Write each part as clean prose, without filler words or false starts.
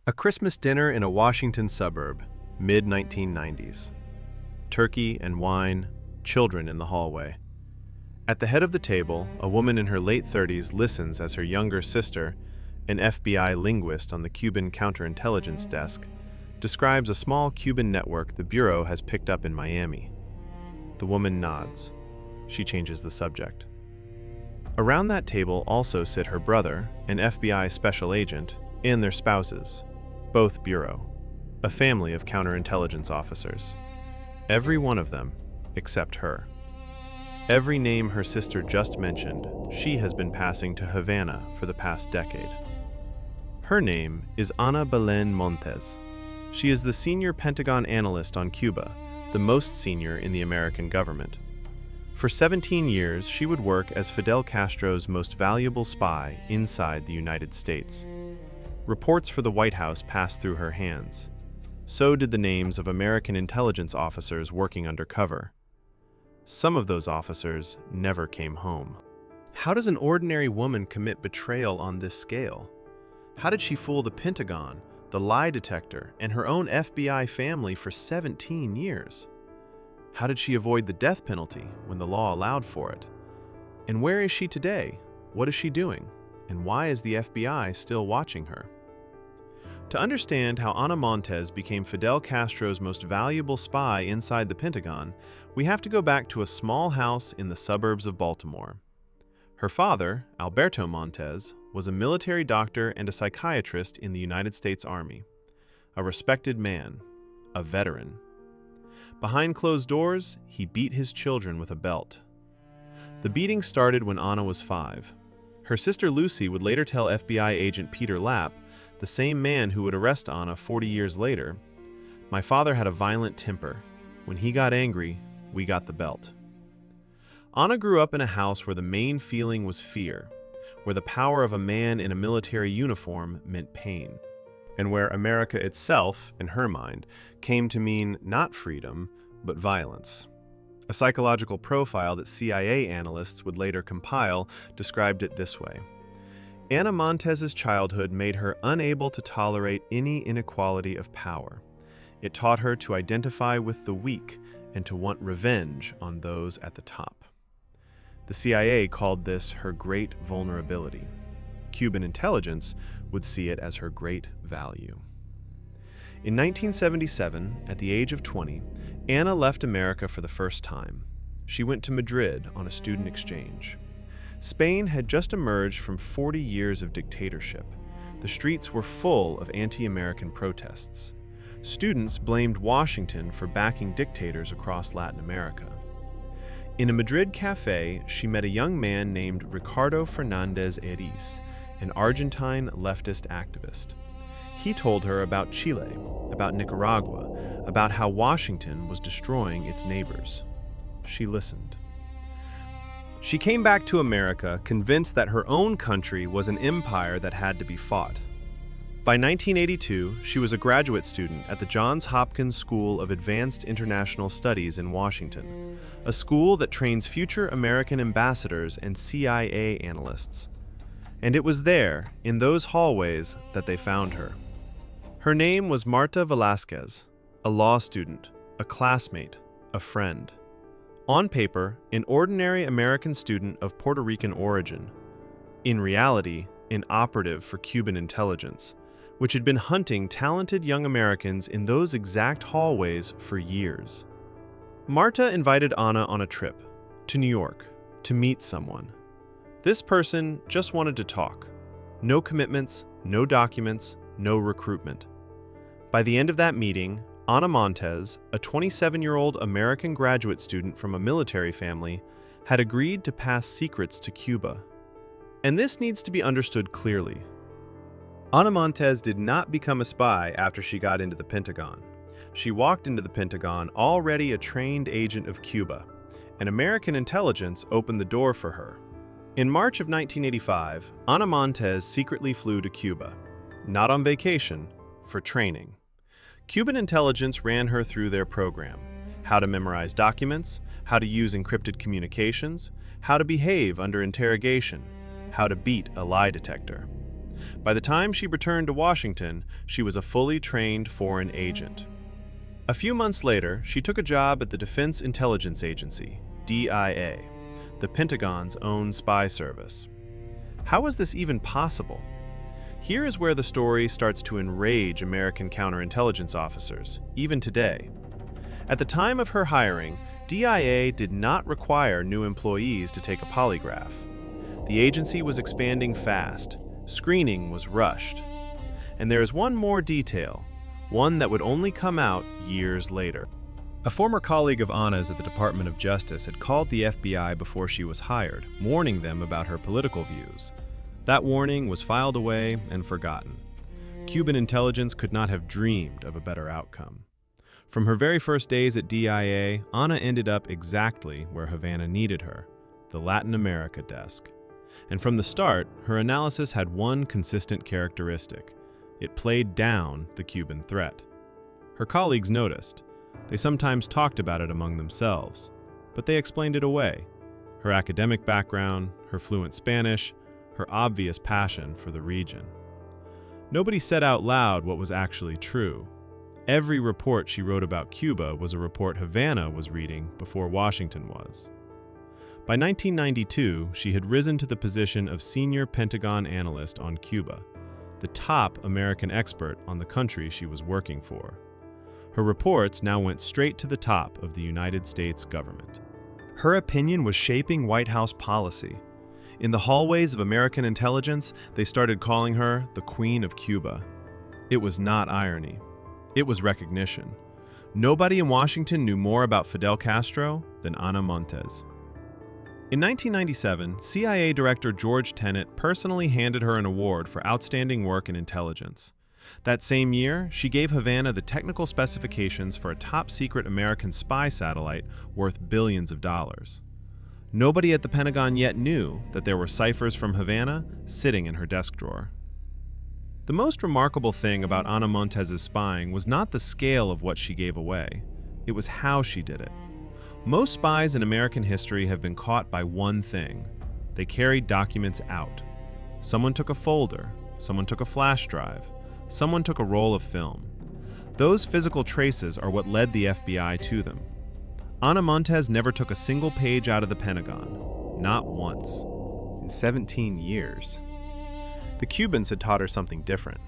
A Christmas dinner in a Washington suburb, mid-1990s. Turkey and wine, children in the hallway. At the head of the table, a woman in her late 30s listens as her younger sister, an FBI linguist on the Cuban counterintelligence desk, describes a small Cuban network the Bureau has picked up in Miami. The woman nods. She changes the subject. Around that table also sit her brother, an FBI special agent, and their spouses, both Bureau, a family of counterintelligence officers. Every one of them, except her. Every name her sister just mentioned, she has been passing to Havana for the past decade. Her name is Ana Belén Montes. She is the senior Pentagon analyst on Cuba, the most senior in the American government. For 17 years, she would work as Fidel Castro's most valuable spy inside the United States. Reports for the White House passed through her hands. So did the names of American intelligence officers working undercover. Some of those officers never came home. How does an ordinary woman commit betrayal on this scale? How did she fool the Pentagon, the lie detector, and her own FBI family for 17 years? How did she avoid the death penalty when the law allowed for it? And where is she today? What is she doing? And why is the FBI still watching her? To understand how Ana Montes became Fidel Castro's most valuable spy inside the Pentagon, we have to go back to a small house in the suburbs of Baltimore. Her father, Alberto Montes, was a military doctor and a psychiatrist in the United States Army. A respected man, a veteran. Behind closed doors, he beat his children with a belt. The beating started when Ana was 5. Her sister Lucy would later tell FBI agent Peter Lapp, the same man who would arrest Ana 40 years later, "My father had a violent temper. When he got angry, we got the belt." Ana grew up in a house where the main feeling was fear, where the power of a man in a military uniform meant pain, and where America itself, in her mind, came to mean not freedom, but violence. A psychological profile that CIA analysts would later compile described it this way. Ana Montes's childhood made her unable to tolerate any inequality of power. It taught her to identify with the weak and to want revenge on those at the top. The CIA called this her great vulnerability. Cuban intelligence would see it as her great value. In 1977, at the age of 20, Ana left America for the first time. She went to Madrid on a student exchange. Spain had just emerged from 40 years of dictatorship. The streets were full of anti-American protests. Students blamed Washington for backing dictators across Latin America. In a Madrid cafe, she met a young man named Ricardo Fernández Eriz, an Argentine leftist activist. He told her about Chile, about Nicaragua, about how Washington was destroying its neighbors. She listened. She came back to America convinced that her own country was an empire that had to be fought. By 1982, she was a graduate student at the Johns Hopkins School of Advanced International Studies in Washington, a school that trains future American ambassadors and CIA analysts. And it was there, in those hallways, that they found her. Her name was Marta Velázquez, a law student, a classmate, a friend. On paper, an ordinary American student of Puerto Rican origin. In reality, an operative for Cuban intelligence, which had been hunting talented young Americans in those exact hallways for years. Marta invited Ana on a trip to New York to meet someone. This person just wanted to talk. No commitments, no documents, no recruitment. By the end of that meeting, Ana Montes, a 27-year-old American graduate student from a military family, had agreed to pass secrets to Cuba. And this needs to be understood clearly. Ana Montes did not become a spy after she got into the Pentagon. She walked into the Pentagon already a trained agent of Cuba, and American intelligence opened the door for her. In March of 1985, Ana Montes secretly flew to Cuba, not on vacation, for training. Cuban intelligence ran her through their program: how to memorize documents, how to use encrypted communications, how to behave under interrogation, how to beat a lie detector. By the time she returned to Washington, she was a fully trained foreign agent. A few months later, she took a job at the Defense Intelligence Agency, DIA, the Pentagon's own spy service. How was this even possible? Here is where the story starts to enrage American counterintelligence officers, even today. At the time of her hiring, DIA did not require new employees to take a polygraph. The agency was expanding fast, screening was rushed. And there is one more detail, one that would only come out years later. A former colleague of Anna's at the Department of Justice had called the FBI before she was hired, warning them about her political views. That warning was filed away and forgotten. Cuban intelligence could not have dreamed of a better outcome. From her very first days at DIA, Anna ended up exactly where Havana needed her, the Latin America desk. And from the start, her analysis had one consistent characteristic. It played down the Cuban threat. Her colleagues noticed. They sometimes talked about it among themselves, but they explained it away. Her academic background, her fluent Spanish, her obvious passion for the region. Nobody said out loud what was actually true. Every report she wrote about Cuba was a report Havana was reading before Washington was. By 1992, she had risen to the position of senior Pentagon analyst on Cuba, the top American expert on the country she was working for. Her reports now went straight to the top of the United States government. Her opinion was shaping White House policy. In the hallways of American intelligence, they started calling her the Queen of Cuba. It was not irony. It was recognition. Nobody in Washington knew more about Fidel Castro than Ana Montes. In 1997, CIA Director George Tenet personally handed her an award for outstanding work in intelligence. That same year, she gave Havana the technical specifications for a top-secret American spy satellite worth billions of dollars. Nobody at the Pentagon yet knew that there were ciphers from Havana sitting in her desk drawer. The most remarkable thing about Ana Montes' spying was not the scale of what she gave away. It was how she did it. Most spies in American history have been caught by one thing. They carried documents out. Someone took a folder. Someone took a flash drive. Someone took a roll of film. Those physical traces are what led the FBI to them. Ana Montes never took a single page out of the Pentagon. Not once. In 17 years. The Cubans had taught her something different.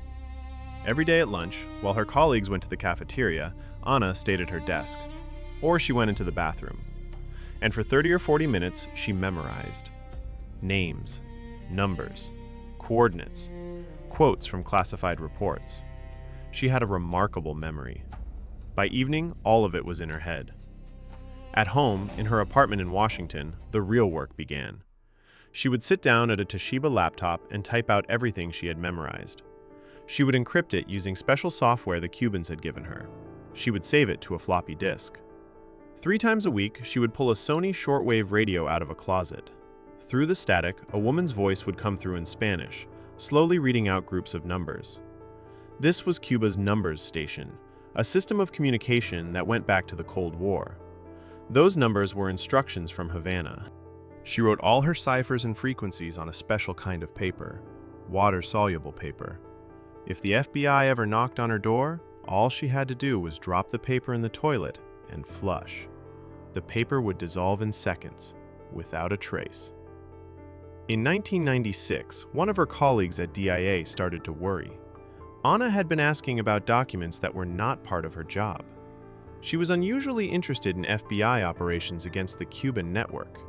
Every day at lunch, while her colleagues went to the cafeteria, Ana stayed at her desk. Or she went into the bathroom. And for 30 or 40 minutes, she memorized. Names, numbers, coordinates, quotes from classified reports. She had a remarkable memory. By evening, all of it was in her head. At home, in her apartment in Washington, the real work began. She would sit down at a Toshiba laptop and type out everything she had memorized. She would encrypt it using special software the Cubans had given her. She would save it to a floppy disk. 3 times a week, she would pull a Sony shortwave radio out of a closet. Through the static, a woman's voice would come through in Spanish, slowly reading out groups of numbers. This was Cuba's numbers station, a system of communication that went back to the Cold War. Those numbers were instructions from Havana. She wrote all her ciphers and frequencies on a special kind of paper, water-soluble paper. If the FBI ever knocked on her door, all she had to do was drop the paper in the toilet and flush. The paper would dissolve in seconds, without a trace. In 1996, one of her colleagues at DIA started to worry. Ana had been asking about documents that were not part of her job. She was unusually interested in FBI operations against the Cuban network.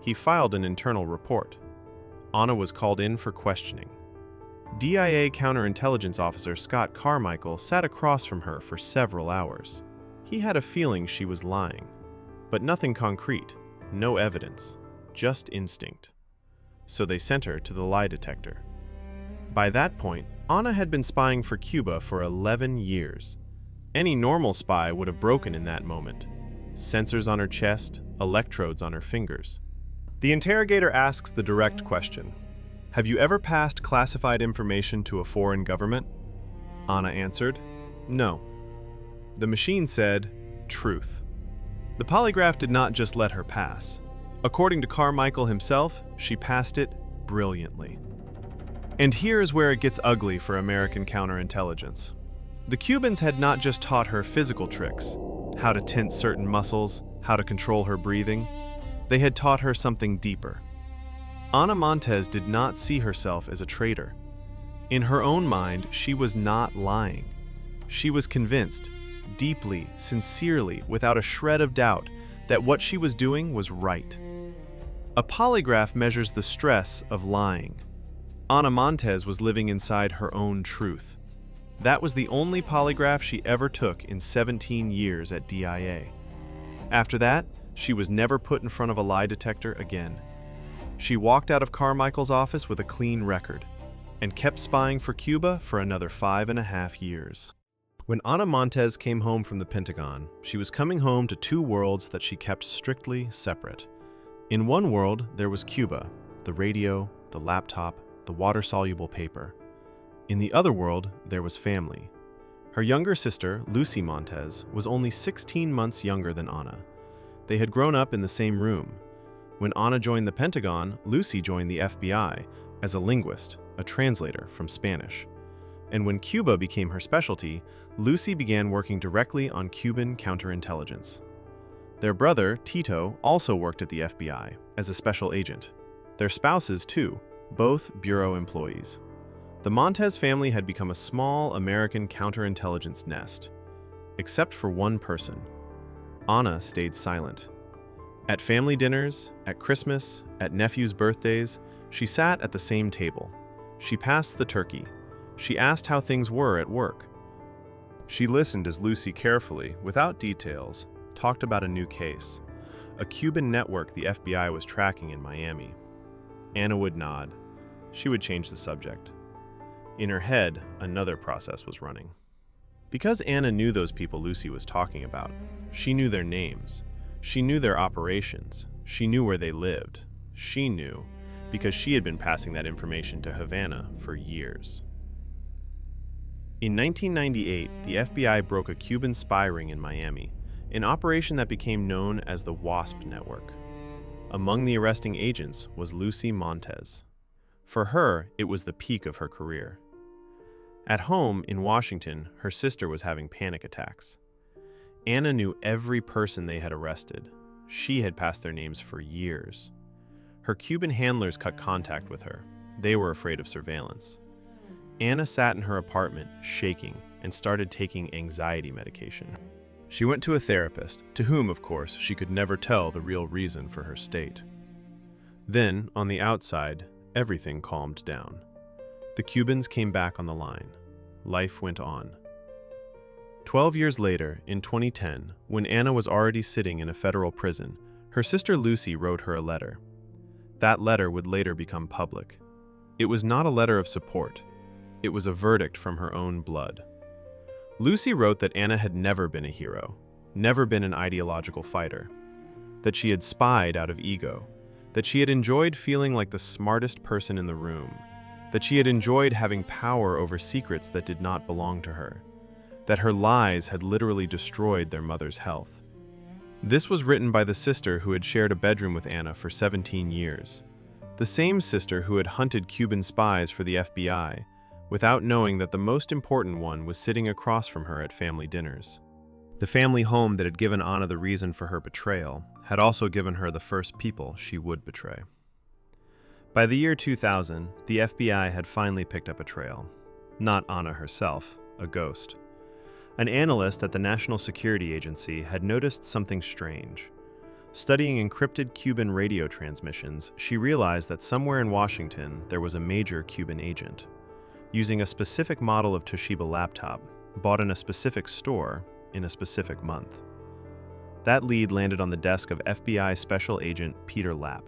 He filed an internal report. Ana was called in for questioning. DIA counterintelligence officer Scott Carmichael sat across from her for several hours. He had a feeling she was lying, but nothing concrete, no evidence, just instinct. So they sent her to the lie detector. By that point, Ana had been spying for Cuba for 11 years. Any normal spy would have broken in that moment. Sensors on her chest, electrodes on her fingers. The interrogator asks the direct question, "Have you ever passed classified information to a foreign government?" Ana answered, "No." The machine said, "Truth." The polygraph did not just let her pass. According to Carmichael himself, she passed it brilliantly. And here is where it gets ugly for American counterintelligence. The Cubans had not just taught her physical tricks, how to tense certain muscles, how to control her breathing. They had taught her something deeper. Ana Montes did not see herself as a traitor. In her own mind, she was not lying. She was convinced, deeply, sincerely, without a shred of doubt, that what she was doing was right. A polygraph measures the stress of lying. Ana Montes was living inside her own truth. That was the only polygraph she ever took in 17 years at DIA. After that, she was never put in front of a lie detector again. She walked out of Carmichael's office with a clean record and kept spying for Cuba for another 5.5 years. When Ana Montes came home from the Pentagon, she was coming home to two worlds that she kept strictly separate. In one world, there was Cuba, the radio, the laptop, the water-soluble paper. In the other world, there was family. Her younger sister, Lucy Montes, was only 16 months younger than Ana. They had grown up in the same room. When Ana joined the Pentagon, Lucy joined the FBI as a linguist, a translator from Spanish. And when Cuba became her specialty, Lucy began working directly on Cuban counterintelligence. Their brother, Tito, also worked at the FBI as a special agent. Their spouses, too, both bureau employees. The Montes family had become a small American counterintelligence nest, except for one person. Ana stayed silent. At family dinners, at Christmas, at nephews' birthdays, she sat at the same table. She passed the turkey. She asked how things were at work. She listened as Lucy carefully, without details, talked about a new case, a Cuban network the FBI was tracking in Miami. Ana would nod. She would change the subject. In her head, another process was running. Because Ana knew those people Lucy was talking about, she knew their names. She knew their operations. She knew where they lived. She knew because she had been passing that information to Havana for years. In 1998, the FBI broke a Cuban spy ring in Miami, an operation that became known as the WASP network. Among the arresting agents was Lucy Montes. For her, it was the peak of her career. At home in Washington, her sister was having panic attacks. Ana knew every person they had arrested. She had passed their names for years. Her Cuban handlers cut contact with her. They were afraid of surveillance. Ana sat in her apartment, shaking, and started taking anxiety medication. She went to a therapist, to whom, of course, she could never tell the real reason for her state. Then, on the outside, everything calmed down. The Cubans came back on the line. Life went on. 12 years later, in 2010, when Ana was already sitting in a federal prison, her sister Lucy wrote her a letter. That letter would later become public. It was not a letter of support. It was a verdict from her own blood. Lucy wrote that Ana had never been a hero, never been an ideological fighter, that she had spied out of ego, that she had enjoyed feeling like the smartest person in the room, that she had enjoyed having power over secrets that did not belong to her, that her lies had literally destroyed their mother's health. This was written by the sister who had shared a bedroom with Ana for 17 years, the same sister who had hunted Cuban spies for the FBI, without knowing that the most important one was sitting across from her at family dinners. The family home that had given Ana the reason for her betrayal had also given her the first people she would betray. By the year 2000, the FBI had finally picked up a trail. Not Ana herself, a ghost. An analyst at the National Security Agency had noticed something strange. Studying encrypted Cuban radio transmissions, she realized that somewhere in Washington there was a major Cuban agent. Using a specific model of Toshiba laptop, bought in a specific store, in a specific month. That lead landed on the desk of FBI Special Agent Peter Lapp.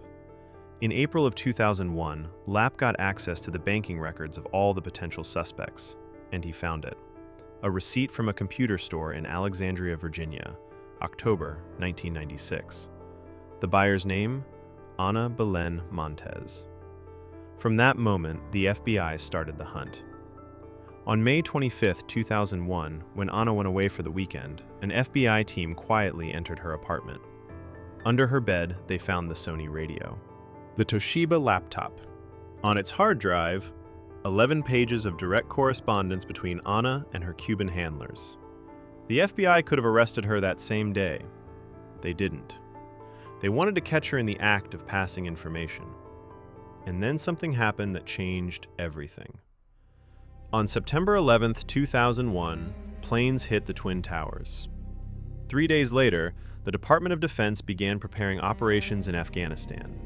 In April of 2001, Lapp got access to the banking records of all the potential suspects, and he found it. A receipt from a computer store in Alexandria, Virginia, October 1996. The buyer's name? Ana Belén Montes. From that moment, the FBI started the hunt. On May 25, 2001, when Ana went away for the weekend, an FBI team quietly entered her apartment. Under her bed, they found the Sony radio. The Toshiba laptop. On its hard drive, a 11 pages of direct correspondence between Ana and her Cuban handlers. The FBI could have arrested her that same day. They didn't. They wanted to catch her in the act of passing information. And then something happened that changed everything. On September 11, 2001, planes hit the Twin Towers. 3 days later, the Department of Defense began preparing operations in Afghanistan.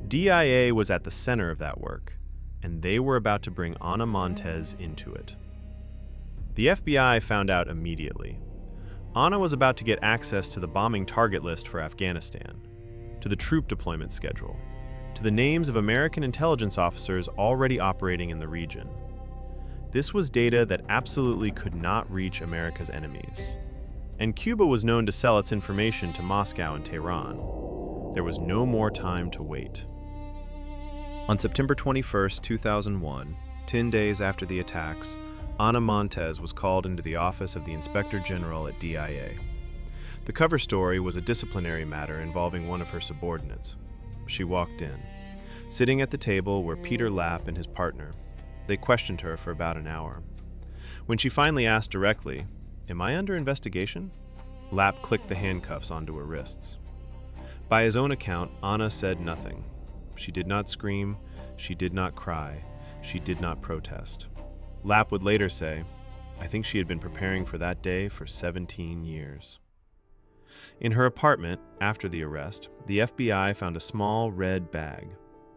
DIA was at the center of that work, and they were about to bring Ana Montes into it. The FBI found out immediately. Ana was about to get access to the bombing target list for Afghanistan, to the troop deployment schedule, to the names of American intelligence officers already operating in the region. This was data that absolutely could not reach America's enemies. And Cuba was known to sell its information to Moscow and Tehran. There was no more time to wait. On September 21, 2001, 10 days after the attacks, Ana Montes was called into the office of the Inspector General at DIA. The cover story was a disciplinary matter involving one of her subordinates. She walked in. Sitting at the table were Peter Lapp and his partner. They questioned her for about an hour. When she finally asked directly, "Am I under investigation?" Lapp clicked the handcuffs onto her wrists. By his own account, Ana said nothing. She did not scream, she did not cry, she did not protest. Lapp would later say, "I think she had been preparing for that day for 17 years." In her apartment, after the arrest, the FBI found a small red bag.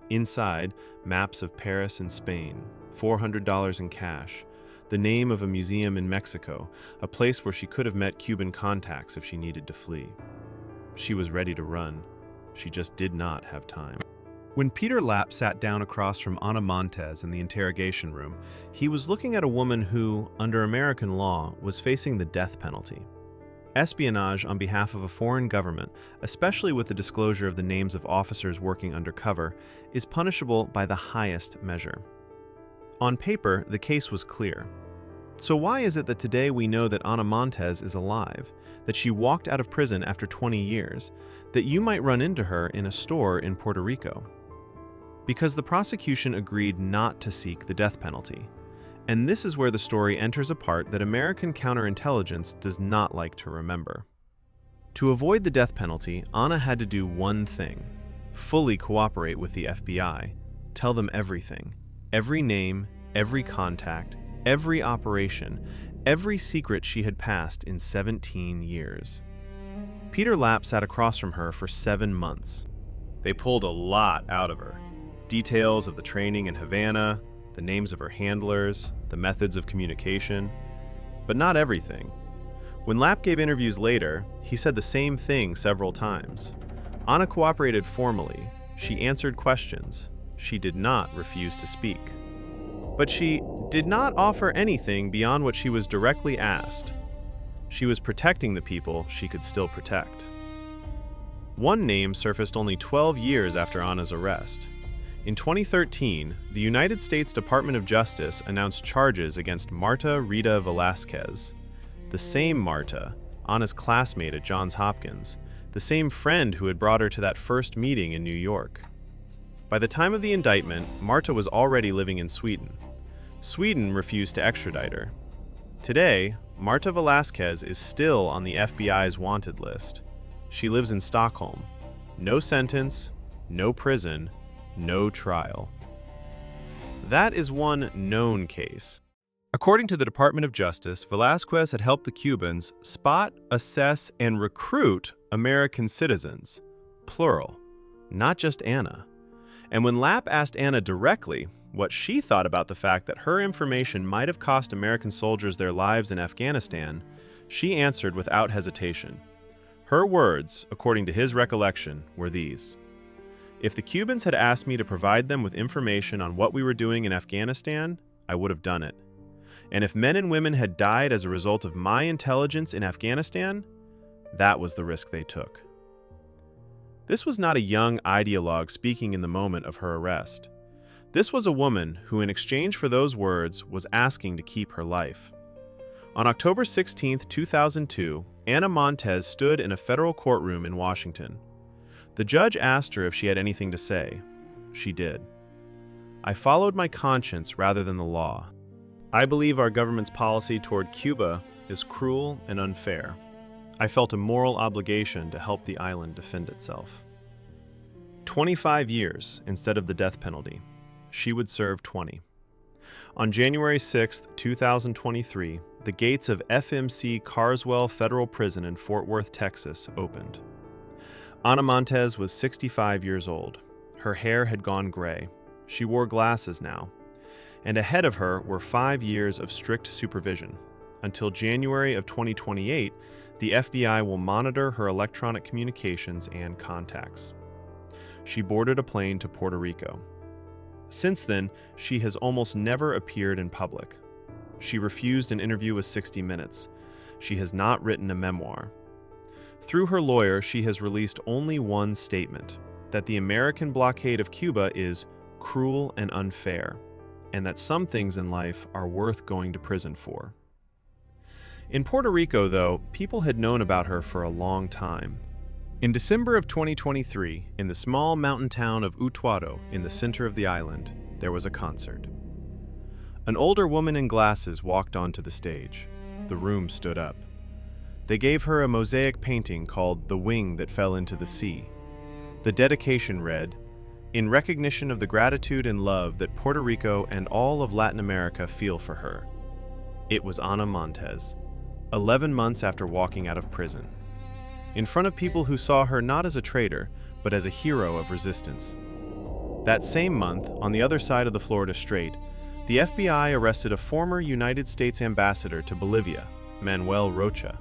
Inside, maps of Paris and Spain, $400 in cash, the name of a museum in Mexico, a place where she could have met Cuban contacts if she needed to flee. She was ready to run. She just did not have time. When Peter Lapp sat down across from Ana Montes in the interrogation room, he was looking at a woman who, under American law, was facing the death penalty. Espionage on behalf of a foreign government, especially with the disclosure of the names of officers working undercover, is punishable by the highest measure. On paper, the case was clear. So why is it that today we know that Ana Montes is alive, that she walked out of prison after 20 years, that you might run into her in a store in Puerto Rico? Because the prosecution agreed not to seek the death penalty. And this is where the story enters a part that American counterintelligence does not like to remember. To avoid the death penalty, Ana had to do one thing: fully cooperate with the FBI, tell them everything, every name, every contact, every operation, every secret she had passed in 17 years. Peter Lapp sat across from her for 7 months. They pulled a lot out of her. Details of the training in Havana, the names of her handlers, the methods of communication, but not everything. When Lapp gave interviews later, he said the same thing several times. Ana cooperated formally. She answered questions. She did not refuse to speak. But she did not offer anything beyond what she was directly asked. She was protecting the people she could still protect. One name surfaced only 12 years after Ana's arrest. In 2013, the United States Department of Justice announced charges against Marta Rita Velázquez, the same Marta, Ana's classmate at Johns Hopkins, the same friend who had brought her to that first meeting in New York. By the time of the indictment, Marta was already living in Sweden. Sweden refused to extradite her. Today, Marta Velázquez is still on the FBI's wanted list. She lives in Stockholm. No sentence, no prison, no trial. That is one known case. According to the Department of Justice, Velázquez had helped the Cubans spot, assess, and recruit American citizens, plural, not just Ana. And when Lapp asked Ana directly what she thought about the fact that her information might have cost American soldiers their lives in Afghanistan, she answered without hesitation. Her words, according to his recollection, were these: "If the Cubans had asked me to provide them with information on what we were doing in Afghanistan, I would have done it. And if men and women had died as a result of my intelligence in Afghanistan, that was the risk they took." This was not a young ideologue speaking in the moment of her arrest. This was a woman who, in exchange for those words, was asking to keep her life. On October 16, 2002, Ana Montes stood in a federal courtroom in Washington. The judge asked her if she had anything to say. She did. I followed my conscience rather than the law. I believe our government's policy toward Cuba is cruel and unfair. I felt a moral obligation to help the island defend itself. 25 years instead of the death penalty. She would serve 20. On January 6, 2023, the gates of FMC Carswell Federal Prison in Fort Worth, Texas, opened. Ana Montes was 65 years old. Her hair had gone gray. She wore glasses now. And ahead of her were 5 years of strict supervision. Until January of 2028, the FBI will monitor her electronic communications and contacts. She boarded a plane to Puerto Rico. Since then, she has almost never appeared in public. She refused an interview with 60 Minutes. She has not written a memoir. Through her lawyer, she has released only one statement, that the American blockade of Cuba is cruel and unfair, and that some things in life are worth going to prison for. In Puerto Rico, though, people had known about her for a long time. In December of 2023, in the small mountain town of Utuado, in the center of the island, there was a concert. An older woman in glasses walked onto the stage. The room stood up. They gave her a mosaic painting called The Wing That Fell into the Sea. The dedication read, "In recognition of the gratitude and love that Puerto Rico and all of Latin America feel for her." It was Ana Montes, 11 months after walking out of prison, in front of people who saw her not as a traitor, but as a hero of resistance. That same month, on the other side of the Florida Strait, the FBI arrested a former United States ambassador to Bolivia, Manuel Rocha.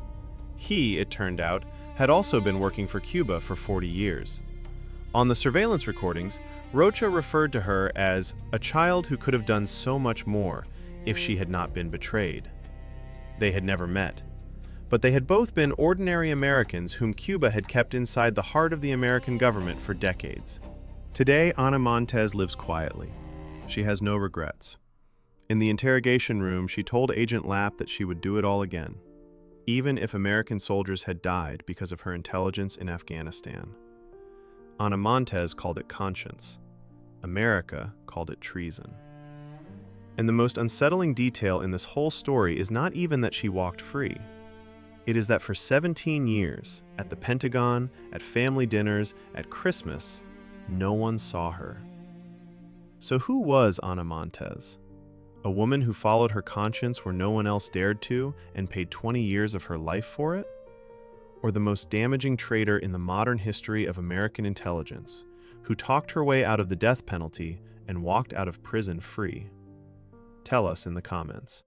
He, it turned out, had also been working for Cuba for 40 years. On the surveillance recordings, Rocha referred to her as a child who could have done so much more if she had not been betrayed. They had never met, but they had both been ordinary Americans whom Cuba had kept inside the heart of the American government for decades. Today, Ana Montes lives quietly. She has no regrets. In the interrogation room, she told Agent Lapp that she would do it all again, even if American soldiers had died because of her intelligence in Afghanistan. Ana Montes called it conscience. America called it treason. And the most unsettling detail in this whole story is not even that she walked free. It is that for 17 years, at the Pentagon, at family dinners, at Christmas, no one saw her. So who was Ana Montes? A woman who followed her conscience where no one else dared to and paid 20 years of her life for it? Or the most damaging traitor in the modern history of American intelligence, who talked her way out of the death penalty and walked out of prison free? Tell us in the comments.